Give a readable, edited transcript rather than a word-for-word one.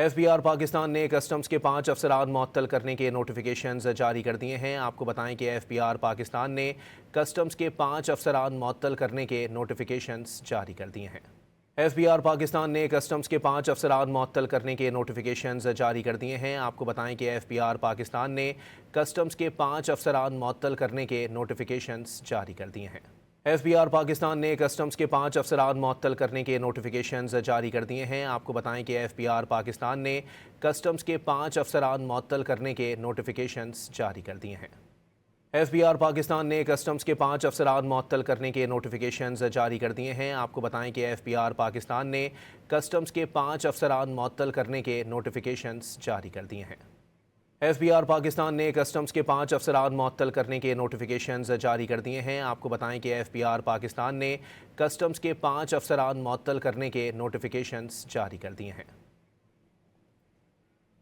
FBR Pakistan ने customs के 5 अफसरान मुअत्तल करने के नोटिफिकेशंस जारी कर दिए हैं। आपको बताएं कि एफबीआर पाकिस्तान ने कस्टम्स के 5 अफसरान मुअत्तल करने के नोटिफिकेशंस जारी कर दिए हैं। एफबीआर पाकिस्तान ने कस्टम्स के 5 अफसरान मुअत्तल करने के नोटिफिकेशंस जारी कर दिए हैं। आपको बताएं कि एफबीआर पाकिस्तान ने कस्टम्स के 5 अफसरान मुअत्तल करने के नोटिफिकेशंस जारी कर दिए हैं। एफबीआर पाकिस्तान ने कस्टम्स के 5 अफसरान मुअत्तल करने के नोटिफिकेशंस जारी कर दिए हैं। आपको बताएं कि एफबीआर पाकिस्तान ने कस्टम्स के 5 अफसरान मुअत्तल करने के नोटिफिकेशंस जारी कर दिए हैं। एफबीआर पाकिस्तान ने कस्टम्स के 5 अफसरान मुअत्तल करने के नोटिफिकेशंस जारी कर दिए हैं। आपको बताएं कि एफबीआर पाकिस्तान ने कस्टम्स के 5 अफसरान मुअत्तल करने के नोटिफिकेशंस जारी कर दिए हैं। एफबीआर पाकिस्तान ने कस्टम्स के 5 अफसरान मुअत्तल करने के नोटिफिकेशंस जारी कर दिए हैं। आपको बताएं कि एफबीआर पाकिस्तान ने कस्टम्स के 5 अफसरान मुअत्तल करने के नोटिफिकेशंस जारी कर दिए हैं।